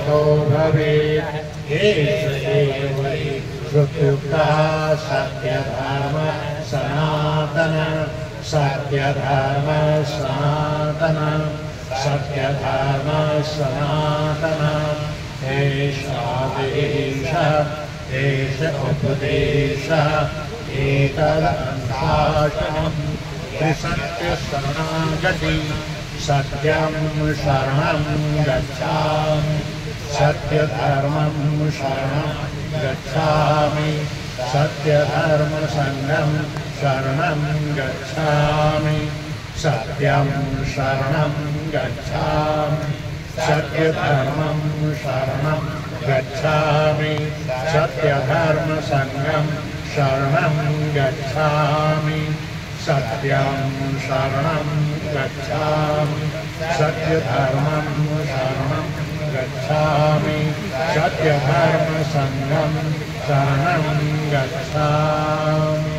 को भवेत् एष एव श्रुत्युक्तः सत्यधर्म सनातन सत्यधर्म सनातन सत्यधर्म सनातन एषा देश एष उपदेशः एतदनुशासनं त्रिसत्यशरणागति सत्यं शरणं गच्छामि सत्यधर्मं शरणं गच्छामि सत्यधर्मसंगं शरणं गच्छामि सत्यं शरणं गच्छामि सत्यधर्मं शरणं गच्छामि सत्यधर्मसंगं शरणं गच्छामि सत्यं शरणं गच्छामि सत्यधर्मं शरणं गच्छामि सत्यधर्मसंगं शरणं गच्छामि।